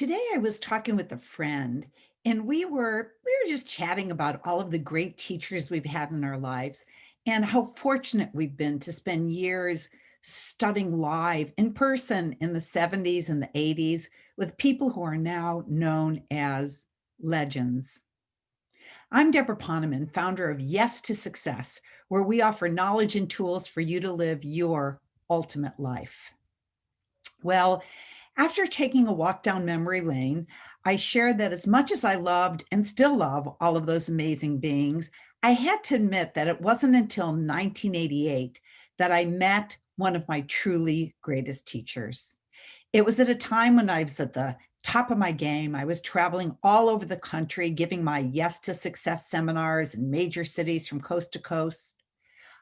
Today I was talking with a friend and we were just chatting about all of the great teachers we've had in our lives and how fortunate we've been to spend years studying live in person in the 70s and the 80s with people who are now known as legends. I'm Deborah Poneman, founder of Yes to Success, where we offer knowledge and tools for you to live your ultimate life. Well, after taking a walk down memory lane, I shared that as much as I loved and still love all of those amazing beings, I had to admit that it wasn't until 1988 that I met one of my truly greatest teachers. It was at a time when I was at the top of my game. I was traveling all over the country, giving my Yes to Success seminars in major cities from coast to coast.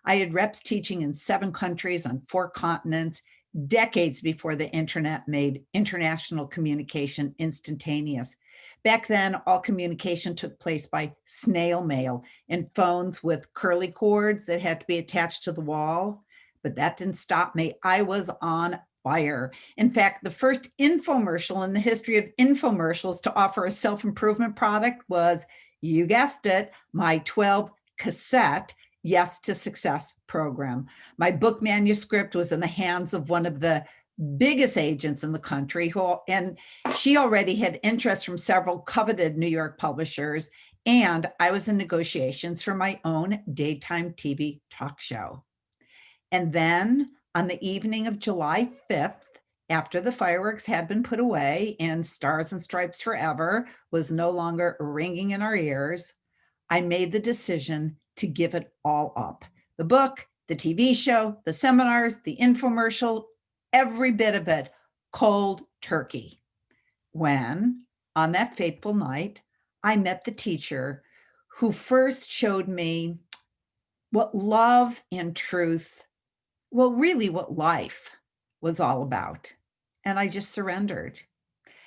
I had reps teaching in 7 countries on 4 continents, decades before the internet made international communication instantaneous. Back then, all communication took place by snail mail and phones with curly cords that had to be attached to the wall. But that didn't stop me. I was on fire. In fact, the first infomercial in the history of infomercials to offer a self improvement product was, you guessed it, my 12 cassette Yes to Success program. My book manuscript was in the hands of one of the biggest agents in the country, and she already had interest from several coveted New York publishers, and I was in negotiations for my own daytime TV talk show. And then on the evening of July 5th, after the fireworks had been put away and Stars and Stripes Forever was no longer ringing in our ears, I made the decision to give it all up. The book, the TV show, the seminars, the infomercial, every bit of it, cold turkey. When, on that fateful night, I met the teacher who first showed me what love and truth, well, really what life was all about. And I just surrendered.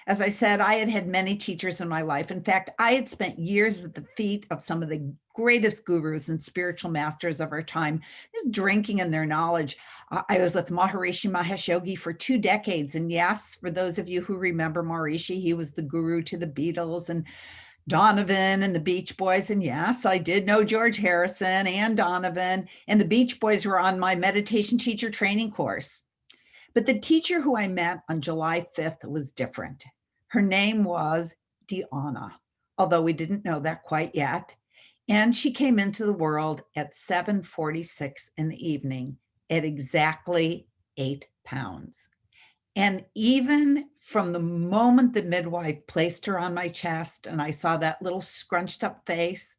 As I said, I had had many teachers in my life. In fact, I had spent years at the feet of some of the greatest gurus and spiritual masters of our time, just drinking in their knowledge. I was with Maharishi Mahesh Yogi for 2 decades. And yes, for those of you who remember Maharishi, he was the guru to the Beatles and Donovan and the Beach Boys. And yes, I did know George Harrison and Donovan, and the Beach Boys were on my meditation teacher training course. But the teacher who I met on July 5th was different. Her name was Deanna, although we didn't know that quite yet. And she came into the world at 7:46 in the evening at exactly 8 pounds. And even from the moment the midwife placed her on my chest and I saw that little scrunched up face,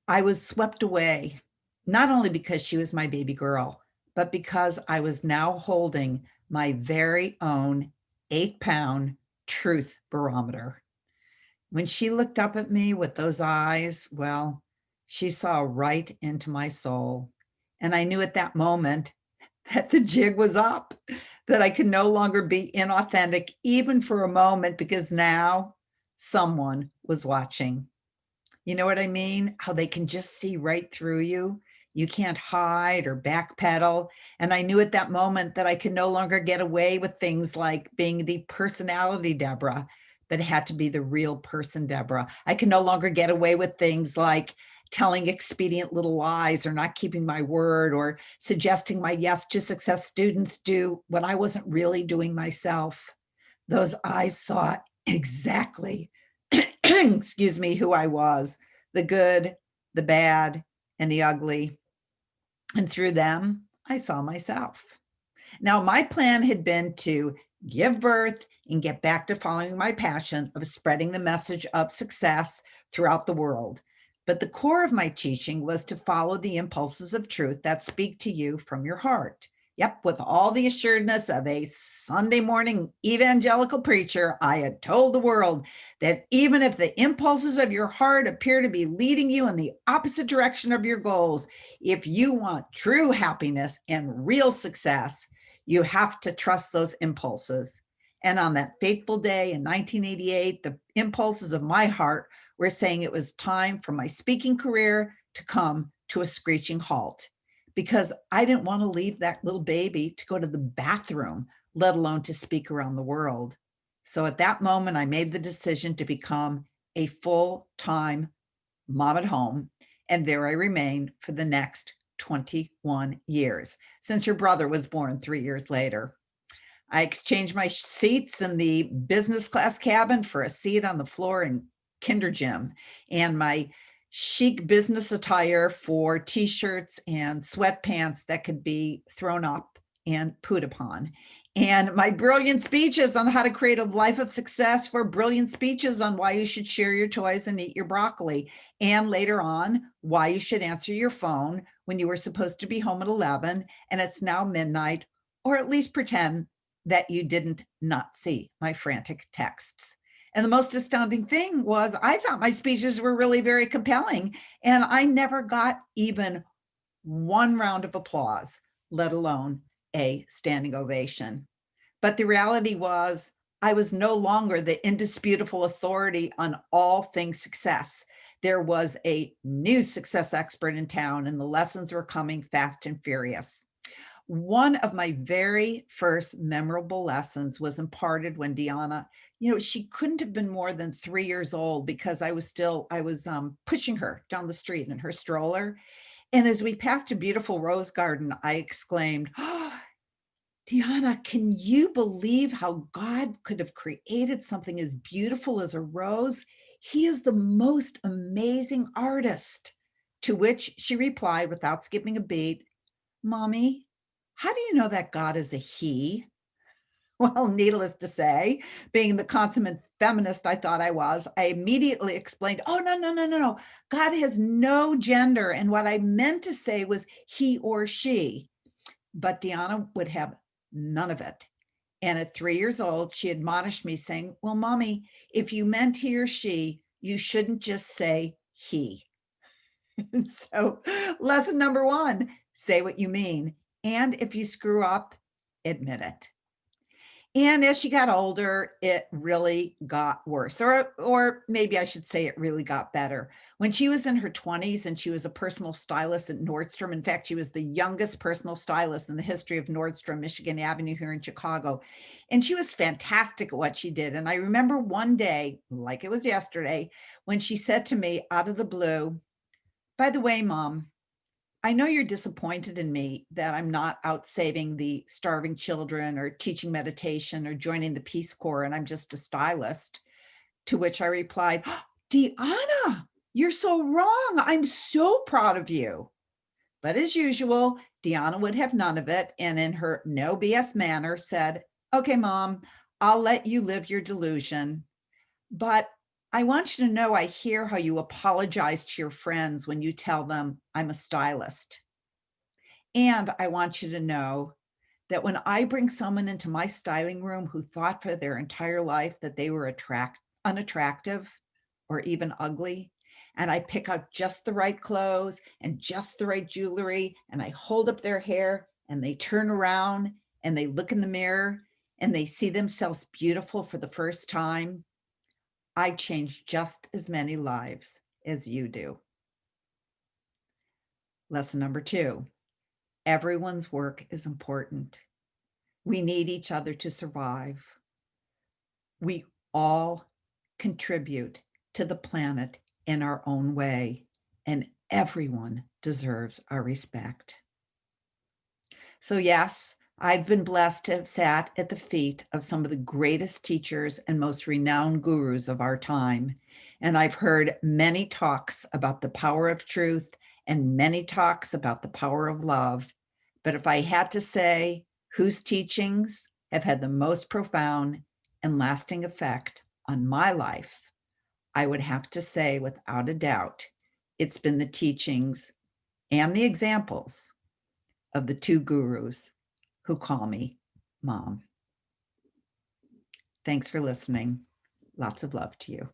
I was swept away, not only because she was my baby girl, but because I was now holding my very own 8 pound truth barometer. When she looked up at me with those eyes, well, she saw right into my soul. And I knew at that moment that the jig was up, that I could no longer be inauthentic, even for a moment, because now someone was watching. You know what I mean? How they can just see right through you. You can't hide or backpedal. And I knew at that moment that I could no longer get away with things like being the personality Deborah, but it had to be the real person Deborah. I can no longer get away with things like telling expedient little lies or not keeping my word or suggesting my Yes to Success students do what I wasn't really doing myself. Those eyes saw exactly, excuse me, who I was, the good, the bad, and the ugly. And through them, I saw myself. Now, my plan had been to give birth and get back to following my passion of spreading the message of success throughout the world. But the core of my teaching was to follow the impulses of truth that speak to you from your heart. Yep, with all the assuredness of a Sunday morning evangelical preacher, I had told the world that even if the impulses of your heart appear to be leading you in the opposite direction of your goals, if you want true happiness and real success, you have to trust those impulses. And on that fateful day in 1988, the impulses of my heart were saying it was time for my speaking career to come to a screeching halt, because I didn't want to leave that little baby to go to the bathroom, let alone to speak around the world. So at that moment, I made the decision to become a full-time mom at home, and there I remained for the next 21 years, since your brother was born 3 years later. I exchanged my seats in the business class cabin for a seat on the floor in kinder gym, and my chic business attire for t-shirts and sweatpants that could be thrown up and pooed upon, and my brilliant speeches on how to create a life of success for brilliant speeches on why you should share your toys and eat your broccoli, and later on, why you should answer your phone when you were supposed to be home at 11 and it's now midnight, or at least pretend that you didn't not see my frantic texts. And the most astounding thing was I thought my speeches were really very compelling, and I never got even one round of applause, let alone a standing ovation. But the reality was I was no longer the indisputable authority on all things success. There was a new success expert in town, and the lessons were coming fast and furious. One of my very first memorable lessons was imparted when Deanna, she couldn't have been more than 3 years old because I was pushing her down the street in her stroller. And as we passed a beautiful rose garden, I exclaimed, "Oh, Deanna, can you believe how God could have created something as beautiful as a rose? He is the most amazing artist." To which she replied without skipping a beat, "Mommy, how do you know that God is a he?" Well, needless to say, being the consummate feminist I thought I was, I immediately explained, "Oh, no, no, no, no, no. God has no gender. And what I meant to say was he or she." But Deanna would have none of it. And at 3 years old, she admonished me, saying, "Well, Mommy, if you meant he or she, you shouldn't just say he." So, lesson number one, say what you mean. And if you screw up, admit it. And as she got older, it really got worse, or maybe I should say it really got better. When she was in her 20s and she was a personal stylist at Nordstrom. In fact, she was the youngest personal stylist in the history of Nordstrom, Michigan Avenue here in Chicago. And she was fantastic at what she did. And I remember one day, like it was yesterday, when she said to me out of the blue, "By the way, Mom, I know you're disappointed in me that I'm not out saving the starving children or teaching meditation or joining the Peace Corps and I'm just a stylist." To which I replied, "Oh, Deanna, you're so wrong. I'm so proud of you." But as usual, Deanna would have none of it. And in her no BS manner said, "Okay, Mom, I'll let you live your delusion. But I want you to know I hear how you apologize to your friends when you tell them I'm a stylist. And I want you to know that when I bring someone into my styling room who thought for their entire life that they were unattractive or even ugly, and I pick out just the right clothes and just the right jewelry, and I hold up their hair and they turn around and they look in the mirror and they see themselves beautiful for the first time, I change just as many lives as you do." Lesson number two, everyone's work is important. We need each other to survive. We all contribute to the planet in our own way, and everyone deserves our respect. So, yes, I've been blessed to have sat at the feet of some of the greatest teachers and most renowned gurus of our time. And I've heard many talks about the power of truth and many talks about the power of love. But if I had to say whose teachings have had the most profound and lasting effect on my life, I would have to say without a doubt, it's been the teachings and the examples of the two gurus who call me Mom. Thanks for listening. Lots of love to you.